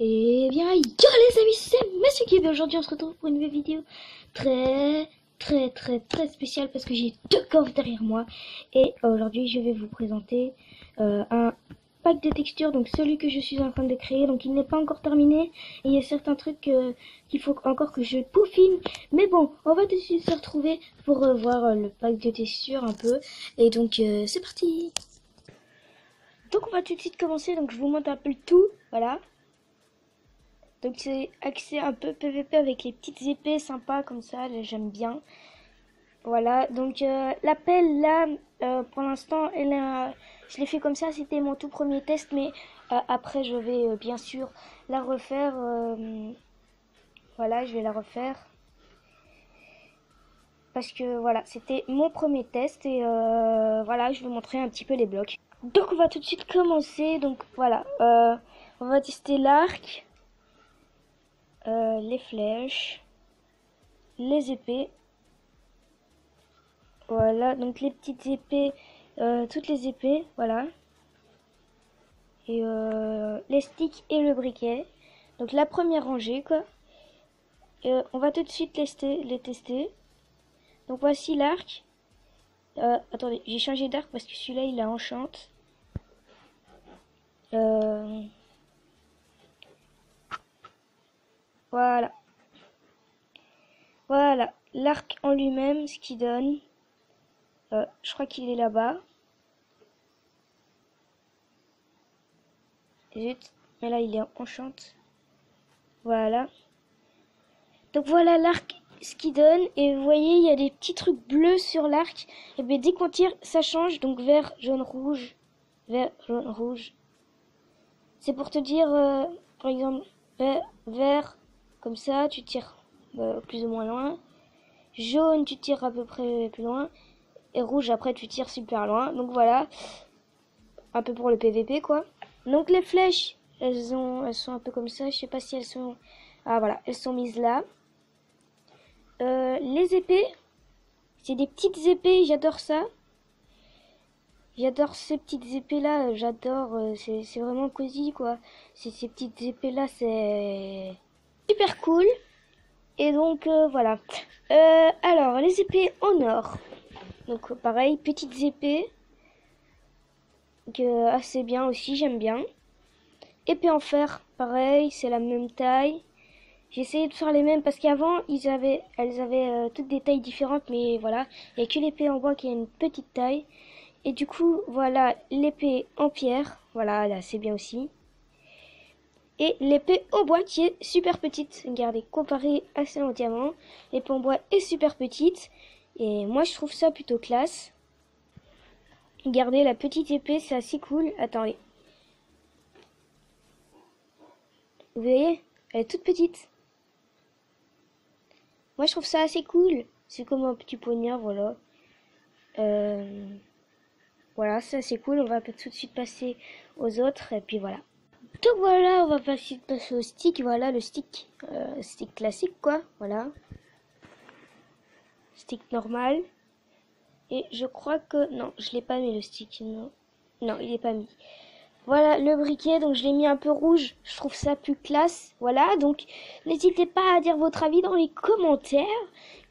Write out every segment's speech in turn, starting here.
Et bien, yo les amis, c'est Monsieur Kib et aujourd'hui on se retrouve pour une nouvelle vidéo très spéciale parce que j'ai deux coffres derrière moi. Et aujourd'hui je vais vous présenter un pack de textures, donc celui que je suis en train de créer, donc il n'est pas encore terminé. Et il y a certains trucs qu'il faut encore que je peaufine. Mais bon, on va tout de suite se retrouver pour voir le pack de textures un peu. Et donc c'est parti. Donc on va tout de suite commencer, donc je vous montre un peu le tout, voilà. Donc c'est axé un peu PVP avec les petites épées sympas comme ça, j'aime bien. Voilà, donc la pelle là, pour l'instant, je l'ai fait comme ça, c'était mon tout premier test, mais après je vais bien sûr la refaire. Voilà, je vais la refaire. Parce que voilà, c'était mon premier test et voilà, je vais vous montrer un petit peu les blocs. Donc on va tout de suite commencer, donc voilà, on va tester l'arc. Les flèches, les épées, voilà, donc les petites épées, toutes les épées, voilà, et les sticks et le briquet, donc la première rangée quoi, et on va tout de suite les tester, donc voici l'arc, attendez, j'ai changé d'arc parce que celui-là il a enchante, voilà. Voilà, l'arc en lui-même, ce qu'il donne. Je crois qu'il est là-bas. Zut, mais là il est enchante. Voilà. Donc voilà l'arc, ce qu'il donne. Et vous voyez, il y a des petits trucs bleus sur l'arc. Et bien dès qu'on tire, ça change. Donc vert, jaune, rouge. Vert, jaune, rouge. C'est pour te dire, par exemple, vert, comme ça, tu tires plus ou moins loin. Jaune, tu tires à peu près plus loin. Et rouge, après, tu tires super loin. Donc voilà, un peu pour le PVP, quoi. Donc les flèches, elles sont un peu comme ça. Je sais pas si elles sont... Ah voilà, elles sont mises là. Les épées, c'est des petites épées, j'adore ça. J'adore ces petites épées là, j'adore, c'est vraiment cosy quoi. Ces petites épées là, c'est super cool. Et donc voilà. Alors, les épées en or. Donc pareil, petites épées. Assez bien aussi, j'aime bien. Épée en fer, pareil, c'est la même taille. J'ai essayé de faire les mêmes parce qu'avant elles avaient toutes des tailles différentes, mais voilà, il n'y a que l'épée en bois qui a une petite taille. Et du coup, voilà l'épée en pierre, voilà, là c'est bien aussi. Et l'épée en bois qui est super petite. Regardez, comparé à celle en diamant, l'épée en bois est super petite. Et moi je trouve ça plutôt classe. Regardez, la petite épée, c'est assez cool. Attendez. Vous voyez, elle est toute petite. Moi je trouve ça assez cool. C'est comme un petit poignard, voilà. Voilà, ça c'est cool. On va tout de suite passer aux autres. Et puis voilà. Donc voilà, on va passer au stick. Voilà, le stick. Stick classique, quoi. Voilà. Stick normal. Et je crois que... Non, je l'ai pas mis le stick. Non, non il est pas mis. Voilà le briquet, donc je l'ai mis un peu rouge, je trouve ça plus classe. Voilà, donc n'hésitez pas à dire votre avis dans les commentaires.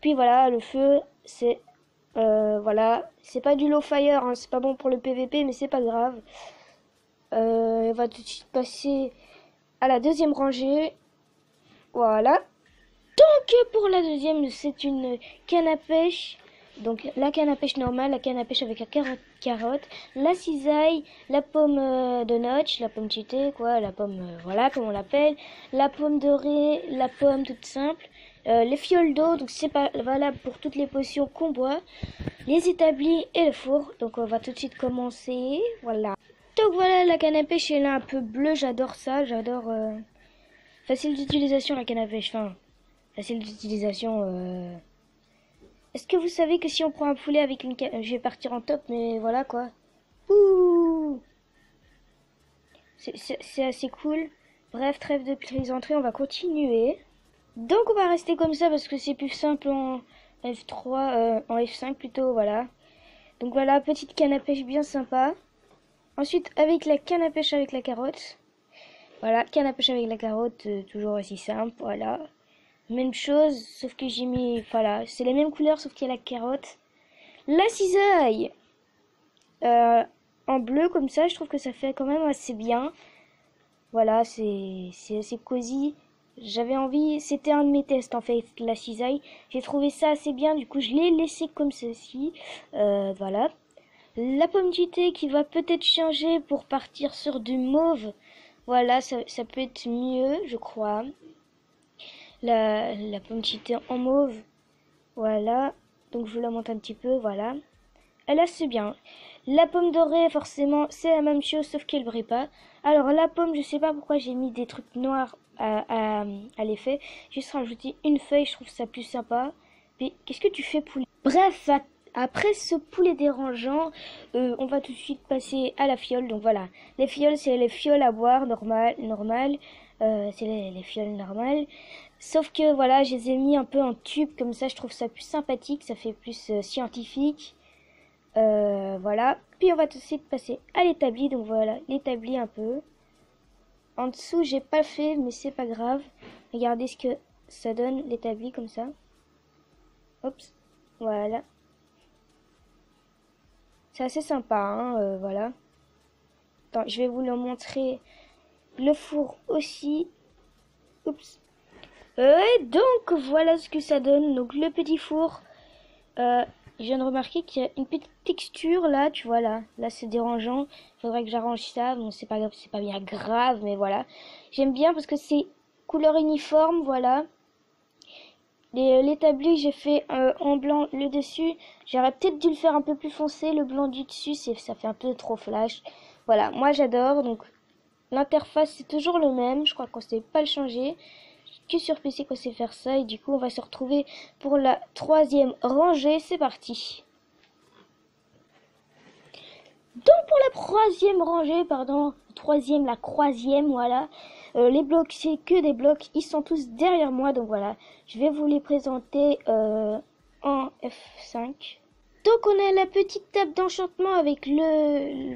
Puis voilà, le feu, c'est... voilà, c'est pas du low fire, hein, c'est pas bon pour le PVP, mais c'est pas grave. On va tout de suite passer à la deuxième rangée. Voilà. Donc pour la deuxième, c'est une canne à pêche. Donc la canne à pêche normale, la canne à pêche avec la carotte, la cisaille, la pomme de notch, la pomme cheatée, quoi, la pomme, voilà, comme on l'appelle, la pomme dorée, la pomme toute simple, les fioles d'eau, donc c'est pas valable pour toutes les potions qu'on boit, les établis et le four. Donc on va tout de suite commencer, voilà. Donc voilà, la canne à pêche elle est un peu bleue, j'adore ça, j'adore, facile d'utilisation la canne à pêche, enfin, facile d'utilisation, Est-ce que vous savez que si on prend un poulet avec une canne... Je vais partir en top, mais voilà quoi. Ouh, c'est assez cool. Bref, trêve de plaisanterie, on va continuer. Donc on va rester comme ça parce que c'est plus simple en F3, en F5 plutôt, voilà. Donc voilà, petite canne à pêche bien sympa. Ensuite, avec la canne à pêche avec la carotte. Voilà, canne à pêche avec la carotte, toujours aussi simple, voilà. Même chose, sauf que j'ai mis, voilà, c'est les mêmes couleurs, sauf qu'il y a la carotte. La cisaille euh, en bleu comme ça, je trouve que ça fait quand même assez bien. Voilà, c'est assez cosy. J'avais envie, c'était un de mes tests en fait, la cisaille. J'ai trouvé ça assez bien, du coup je l'ai laissé comme ceci. Voilà. La pomme du thé qui va peut-être changer pour partir sur du mauve. Voilà, ça peut être mieux, je crois. La pomme du thé en mauve. Voilà. Donc je vous la montre un petit peu, voilà. Elle est assez bien. La pomme dorée, forcément, c'est la même chose, sauf qu'elle brille pas. Alors la pomme, je sais pas pourquoi j'ai mis des trucs noirs à l'effet. Juste rajouter une feuille, je trouve ça plus sympa. Mais qu'est-ce que tu fais, poulet? Bref, après ce poulet dérangeant, on va tout de suite passer à la fiole. Donc voilà, les fioles, c'est les fioles à boire, normal. C'est les fioles normales. Sauf que voilà, je les ai mis un peu en tube, comme ça je trouve ça plus sympathique, ça fait plus scientifique. Voilà. Puis on va tout de suite passer à l'établi. Donc voilà, l'établi un peu. En dessous, j'ai pas fait, mais c'est pas grave. Regardez ce que ça donne, l'établi comme ça. Oups. Voilà. C'est assez sympa, hein, voilà. Attends, je vais vous le montrer. Le four aussi. Oups. Et donc, voilà ce que ça donne. Donc, le petit four. Je viens de remarquer qu'il y a une petite texture là, tu vois là. Là, c'est dérangeant. Il faudrait que j'arrange ça. Bon, c'est pas grave, c'est pas bien grave, mais voilà. J'aime bien parce que c'est couleur uniforme, voilà. L'établi, j'ai fait en blanc le dessus. J'aurais peut-être dû le faire un peu plus foncé. Le blanc du dessus, ça fait un peu trop flash. Voilà, moi j'adore. Donc, l'interface, c'est toujours le même. Je crois qu'on ne sait pas le changer. Que sur PC qu'on sait faire ça. Et du coup, on va se retrouver pour la troisième rangée. C'est parti. Donc pour la troisième rangée, pardon, la croisième, voilà. Les blocs, c'est que des blocs, ils sont tous derrière moi, donc voilà. Je vais vous les présenter en F5. Donc on a la petite table d'enchantement avec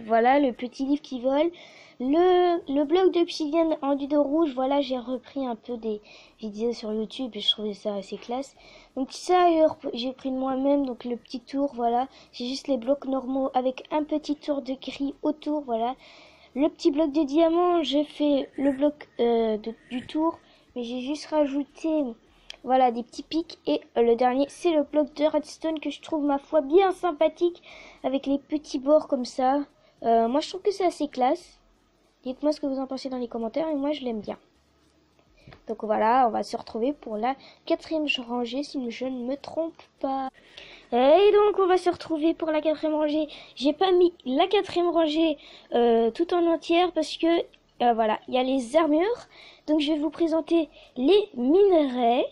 voilà, le petit livre qui vole. Le bloc d'obsidienne enduit de rouge, voilà, j'ai repris un peu des vidéos sur YouTube et je trouvais ça assez classe. Donc ça, j'ai pris de moi-même, donc le petit tour, voilà. J'ai juste les blocs normaux avec un petit tour de gris autour, voilà. Le petit bloc de diamant, j'ai fait le bloc du tour, mais j'ai juste rajouté, voilà, des petits pics. Et le dernier, c'est le bloc de redstone que je trouve, ma foi, bien sympathique, avec les petits bords comme ça. Moi, je trouve que c'est assez classe. Dites-moi ce que vous en pensez dans les commentaires, et moi, je l'aime bien. Donc voilà, on va se retrouver pour la quatrième rangée, si je ne me trompe pas. Et donc on va se retrouver pour la quatrième rangée. J'ai pas mis la quatrième rangée tout en entière parce que voilà, il y a les armures. Donc je vais vous présenter les minerais.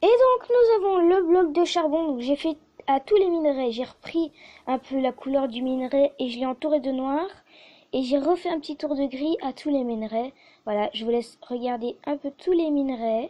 Et donc nous avons le bloc de charbon. Donc j'ai fait à tous les minerais, j'ai repris un peu la couleur du minerai et je l'ai entouré de noir. Et j'ai refait un petit tour de gris à tous les minerais. Voilà, je vous laisse regarder un peu tous les minerais.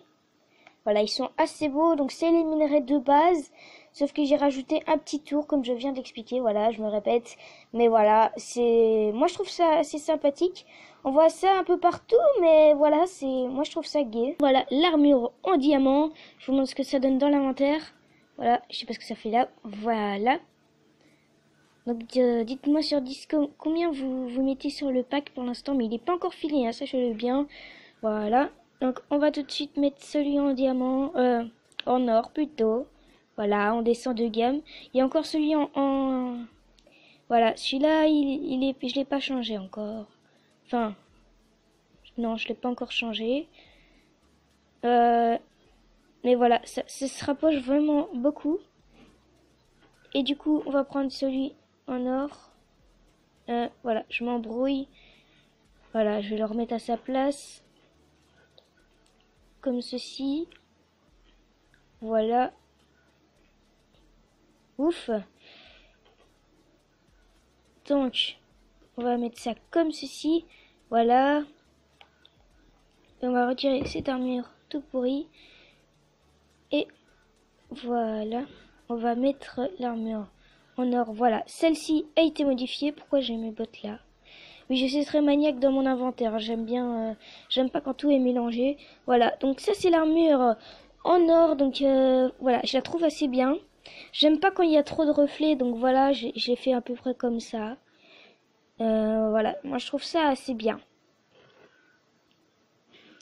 Voilà, ils sont assez beaux. Donc c'est les minerais de base. Sauf que j'ai rajouté un petit tour comme je viens d'expliquer. Voilà, je me répète. Mais voilà, moi je trouve ça assez sympathique. On voit ça un peu partout, mais voilà, moi je trouve ça gai. Voilà, l'armure en diamant. Je vous montre ce que ça donne dans l'inventaire. Voilà, je sais pas ce que ça fait là. Voilà. Donc dites-moi sur Discord combien vous mettez sur le pack pour l'instant. Mais il n'est pas encore fini, hein, sachez-le bien. Voilà. Donc on va tout de suite mettre celui en diamant. En or plutôt. Voilà, on descend de gamme. Il y a encore celui Voilà, celui-là, je l'ai pas changé encore. Enfin, non, je l'ai pas encore changé. Mais voilà, ça se rapproche vraiment beaucoup. Et du coup, on va prendre celui en or. Voilà, je m'embrouille. Voilà, je vais le remettre à sa place. Comme ceci. Voilà. Ouf. Donc, on va mettre ça comme ceci. Voilà. Et on va retirer cette armure tout pourrie. Et voilà. On va mettre l'armure en or. Voilà. Celle-ci a été modifiée. Pourquoi j'ai mes bottes là? Oui, je suis très maniaque dans mon inventaire. J'aime bien, j'aime pas quand tout est mélangé. Voilà, donc ça c'est l'armure en or. Donc voilà, je la trouve assez bien. J'aime pas quand il y a trop de reflets, donc voilà, je l'ai fait à peu près comme ça. Voilà, moi je trouve ça assez bien.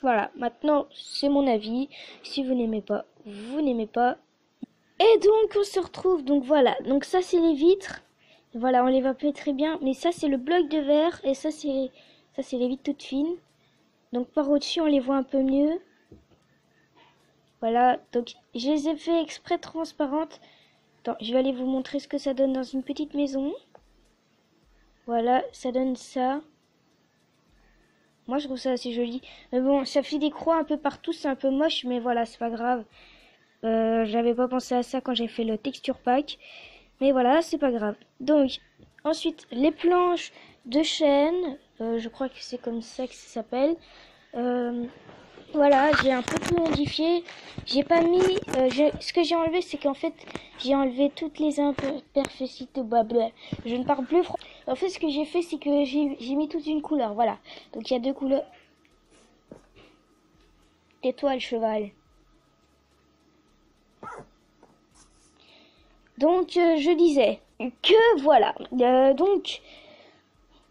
Voilà, maintenant c'est mon avis. Si vous n'aimez pas, vous n'aimez pas. Et donc on se retrouve, donc voilà, donc ça c'est les vitres. Voilà, on les voit pas très bien, mais ça c'est le bloc de verre et ça c'est les vitres toutes fines. Donc par au-dessus on les voit un peu mieux. Voilà, donc je les ai fait exprès transparentes. Attends, je vais aller vous montrer ce que ça donne dans une petite maison. Voilà, ça donne ça. Moi je trouve ça assez joli. Mais bon, ça fait des croix un peu partout, c'est un peu moche, mais voilà, c'est pas grave. J'avais pas pensé à ça quand j'ai fait le texture pack. Mais voilà, c'est pas grave. Donc, ensuite, les planches de chêne. Je crois que c'est comme ça que ça s'appelle. Voilà, j'ai un peu tout modifié. J'ai pas mis... ce que j'ai enlevé, c'est qu'en fait, j'ai enlevé toutes les imperfections. Je ne parle plus français. En fait, ce que j'ai fait, c'est que j'ai mis toute une couleur. Voilà. Donc, il y a deux couleurs. Tais-toi, le cheval. Donc, je disais que voilà. Donc,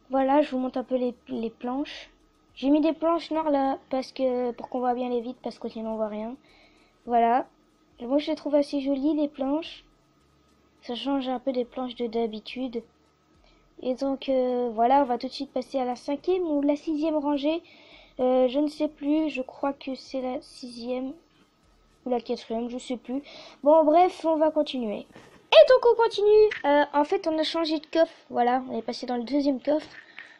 voilà, je vous montre un peu les planches. J'ai mis des planches noires là parce que pour qu'on voit bien les vitres parce que sinon on voit rien. Voilà. Moi, je les trouve assez jolies les planches. Ça change un peu des planches de d'habitude. Et donc, voilà, on va tout de suite passer à la 5e ou la 6e rangée. Je ne sais plus, je crois que c'est la 6e ou la 4e, je sais plus. Bon, bref, on va continuer. Et donc on continue. En fait, on a changé de coffre. Voilà, on est passé dans le deuxième coffre.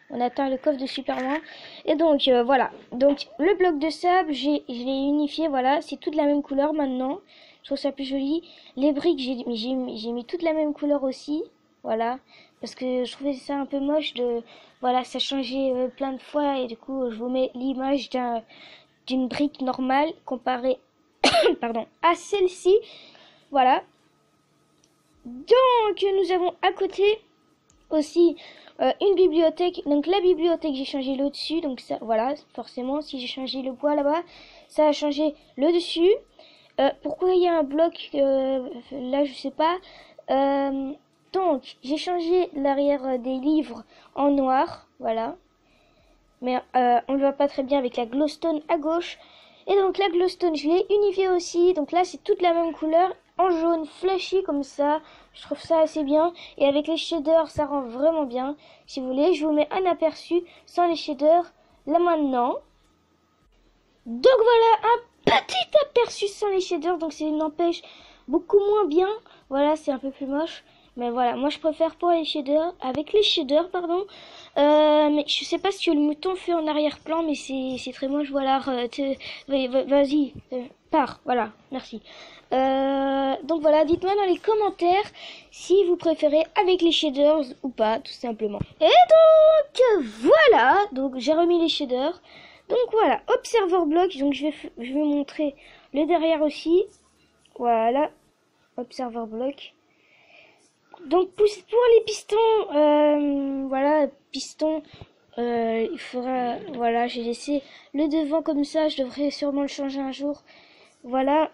On atteint le coffre de super loin. Et donc voilà. Donc le bloc de sable, je l'ai unifié. Voilà, c'est toute la même couleur maintenant. Je trouve ça plus joli. Les briques, j'ai mis toute la même couleur aussi. Voilà, parce que je trouvais ça un peu moche de. Voilà, ça changeait plein de fois et du coup, je vous mets l'image d'une brique normale comparée, pardon, à celle-ci. Voilà. Donc, nous avons à côté aussi une bibliothèque. Donc, la bibliothèque, j'ai changé le dessus. Donc, ça, voilà, forcément, si j'ai changé le bois là-bas, ça a changé le dessus. Pourquoi il y a un bloc là, je sais pas. Donc, j'ai changé l'arrière des livres en noir. Voilà. Mais on ne le voit pas très bien avec la glowstone à gauche. Et donc, la glowstone, je l'ai unifiée aussi. Donc là, c'est toute la même couleur. En jaune flashy comme ça, je trouve ça assez bien, et avec les shaders ça rend vraiment bien. Si vous voulez, je vous mets un aperçu sans les shaders là maintenant. Donc voilà un petit aperçu sans les shaders, donc c'est n'empêche beaucoup moins bien. Voilà, c'est un peu plus moche, mais voilà, moi je préfère pour les shaders, avec les shaders pardon. Mais je sais pas ce que le mouton fait en arrière-plan, mais c'est très moche. Voilà, vas-y, pars, voilà, merci. Donc voilà, dites-moi dans les commentaires si vous préférez avec les shaders ou pas, tout simplement. Et donc voilà, donc j'ai remis les shaders. Donc voilà, Observer Block, donc je vais montrer le derrière aussi. Voilà, Observer Block. Donc pour les pistons, voilà, piston, il faudra, voilà, j'ai laissé le devant comme ça, je devrais sûrement le changer un jour. Voilà.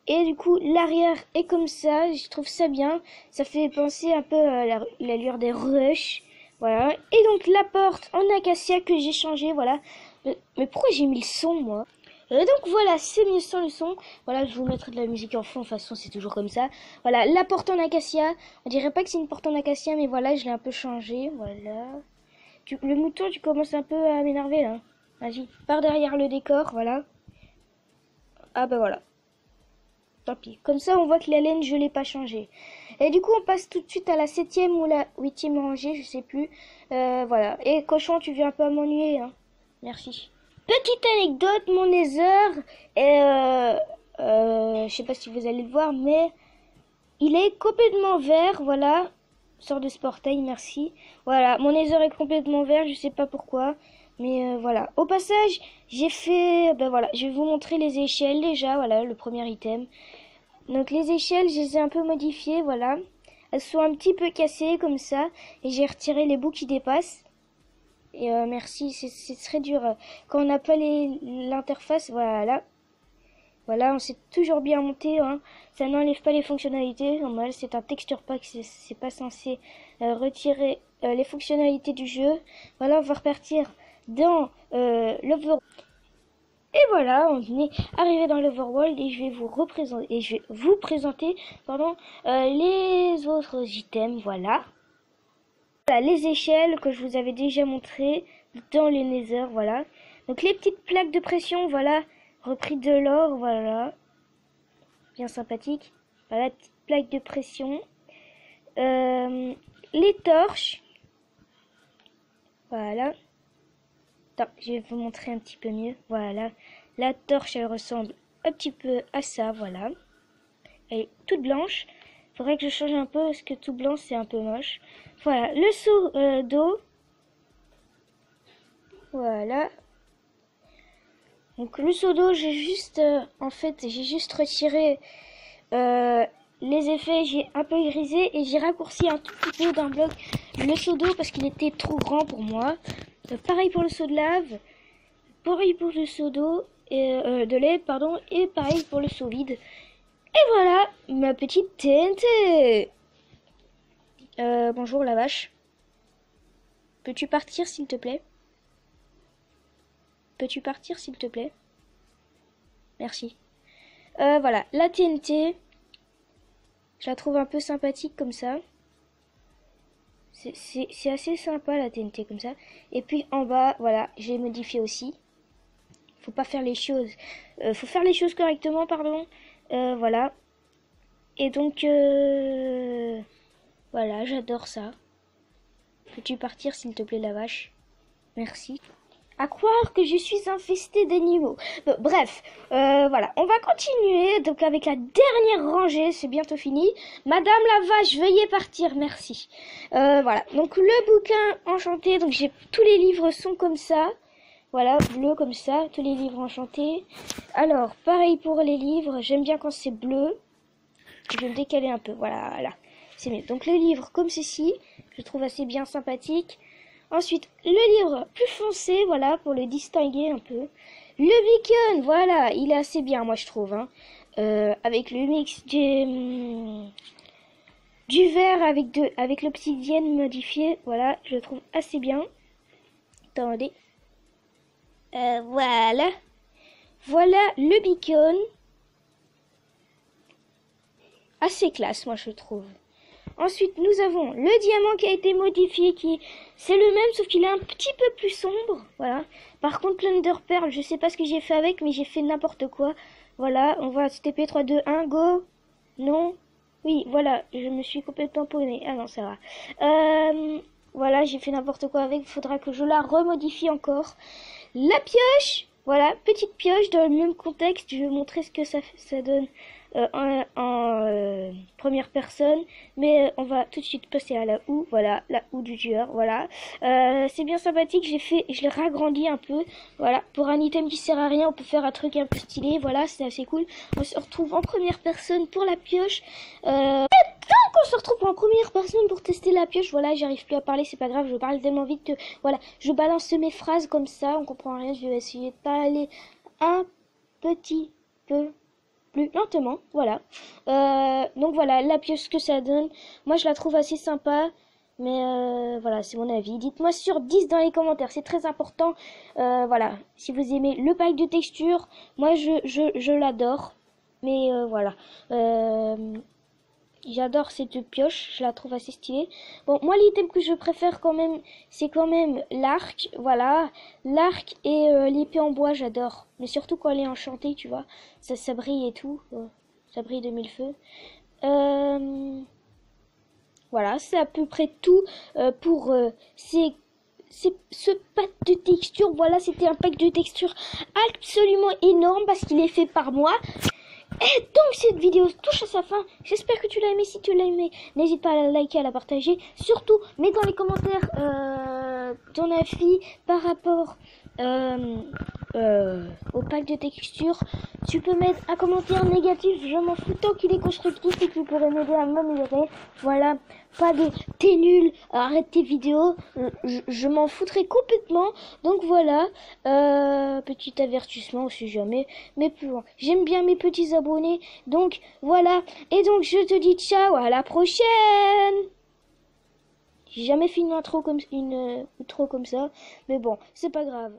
Et du coup, l'arrière est comme ça, je trouve ça bien. Ça fait penser un peu à l'allure des Rush. Voilà. Et donc, la porte en acacia que j'ai changé, voilà. Mais pourquoi j'ai mis le son, moi? Et donc, voilà, c'est mieux sans le son. Voilà, je vous mettrai de la musique en fond, de toute façon, c'est toujours comme ça. Voilà, la porte en acacia. On dirait pas que c'est une porte en acacia, mais voilà, je l'ai un peu changé. Voilà. Le mouton, tu commences un peu à m'énerver, là. Vas-y, pars derrière le décor, voilà. Ah, bah voilà. Tant pis. Comme ça, on voit que la laine, je l'ai pas changée. Et du coup, on passe tout de suite à la 7e ou la 8e rangée, je sais plus. Voilà. Et cochon, tu viens un peu à m'ennuyer, hein. Merci. Petite anecdote, mon Nether, je sais pas si vous allez le voir, mais il est complètement vert, voilà. Sort de ce portail, merci. Voilà, mon Nether est complètement vert, je sais pas pourquoi. Mais voilà. Au passage, j'ai fait... Ben voilà, je vais vous montrer les échelles déjà. Voilà, le premier item. Donc les échelles, je les ai un peu modifiées, voilà. Elles sont un petit peu cassées comme ça. Et j'ai retiré les bouts qui dépassent. Et merci, c'est très dur. Quand on n'a pas l'interface, voilà. Voilà, on s'est toujours bien monté, hein. Ça n'enlève pas les fonctionnalités. Normal, c'est un texture pack, c'est pas censé retirer les fonctionnalités du jeu. Voilà, on va repartir dans l'Overworld. Et voilà, on est arrivé dans l'Overworld et je vais vous présenter, pardon, les autres items. Voilà. Voilà, les échelles que je vous avais déjà montrées dans les Nether, voilà. Donc les petites plaques de pression, voilà, repris de l'or, voilà, bien sympathique. Voilà, petite plaque de pression. Les torches, voilà. Attends, je vais vous montrer un petit peu mieux, voilà. La torche, elle ressemble un petit peu à ça, voilà. Elle est toute blanche. Faudrait que je change un peu parce que tout blanc c'est un peu moche. Voilà, le seau d'eau. Voilà. Donc le seau d'eau, j'ai juste, j'ai juste retiré les effets, j'ai un peu grisé et j'ai raccourci un tout petit peu d'un bloc le seau d'eau parce qu'il était trop grand pour moi. Pareil pour le seau de lave, pareil pour le seau d'eau et de lait, pardon, et pareil pour le seau vide. Et voilà ma petite TNT. Bonjour la vache. Peux-tu partir s'il te plaît? Peux-tu partir s'il te plaît? Merci. Voilà, la TNT. Je la trouve un peu sympathique comme ça. C'est assez sympa la TNT comme ça. Et puis en bas, voilà, j'ai modifié aussi. Faut pas faire les choses. Faut faire les choses correctement, pardon. Voilà. Et donc, voilà, j'adore ça. Peux-tu partir s'il te plaît la vache? Merci. À croire que je suis infestée d'animaux. Bon, bref, voilà, on va continuer donc avec la dernière rangée, c'est bientôt fini. Madame la vache, veuillez partir, merci. Voilà, donc le bouquin enchanté, donc j'ai tous les livres sont comme ça. Voilà, bleu comme ça, tous les livres enchantés. Alors, pareil pour les livres, j'aime bien quand c'est bleu. Je vais me décaler un peu, voilà, là, c'est mieux. Donc le livre comme ceci, je trouve assez bien sympathique. Ensuite, le livre plus foncé, voilà, pour le distinguer un peu. Le beacon, voilà, il est assez bien, moi je trouve, hein. Avec le mix du vert avec l'obsidienne modifiée, voilà, je le trouve assez bien. Attendez. Voilà. Voilà le beacon. Assez classe, moi je trouve. Ensuite, nous avons le diamant qui a été modifié, c'est le même, sauf qu'il est un petit peu plus sombre, voilà. Par contre, l'Under Pearl, je sais pas ce que j'ai fait avec, mais j'ai fait n'importe quoi. Voilà, on va se TP 3, 2, 1, go. Non. Oui, voilà, je me suis complètement paumée. Ah non, ça va. Voilà, j'ai fait n'importe quoi avec, il faudra que je la remodifie encore. La pioche, voilà, petite pioche dans le même contexte, je vais vous montrer ce que ça donne. En première personne, mais on va tout de suite passer à la houe, voilà, la houe du tueur, voilà. C'est bien sympathique, je l'ai ragrandi un peu, voilà, pour un item qui sert à rien, on peut faire un truc un peu stylé, voilà, c'est assez cool. On se retrouve en première personne pour la pioche. Donc on se retrouve en première personne pour tester la pioche, voilà, j'arrive plus à parler, c'est pas grave, je parle tellement vite que, voilà, je balance mes phrases comme ça, on comprend rien, je vais essayer de parler un petit peu plus lentement, voilà. Donc voilà, la pioche que ça donne, moi je la trouve assez sympa, mais voilà, c'est mon avis. Dites-moi sur 10 dans les commentaires, c'est très important. Voilà, si vous aimez le pack de texture, moi je l'adore, mais voilà. J'adore cette pioche, je la trouve assez stylée. Bon, moi l'item que je préfère quand même, c'est quand même l'arc, voilà. L'arc et l'épée en bois, j'adore. Mais surtout quand elle est enchantée, tu vois. Ça brille et tout. Ça brille de mille feux. Voilà, c'est à peu près tout pour ce pack de texture. Voilà, c'était un pack de texture absolument énorme parce qu'il est fait par moi. Et donc cette vidéo touche à sa fin, j'espère que tu l'as aimé, si tu l'as aimé, n'hésite pas à la liker, à la partager, surtout mets dans les commentaires ton avis par rapport au pack de texture, tu peux mettre un commentaire négatif, je m'en fous tant qu'il est constructif et que tu pourrais m'aider à m'améliorer. Voilà, pas de t'es nul, arrête tes vidéos, je m'en foutrais complètement. Donc voilà, petit avertissement si jamais, mais plus loin. J'aime bien mes petits abonnés, donc voilà. Et donc je te dis ciao, à la prochaine. J'ai jamais fait une intro comme une outro comme ça, mais bon, c'est pas grave.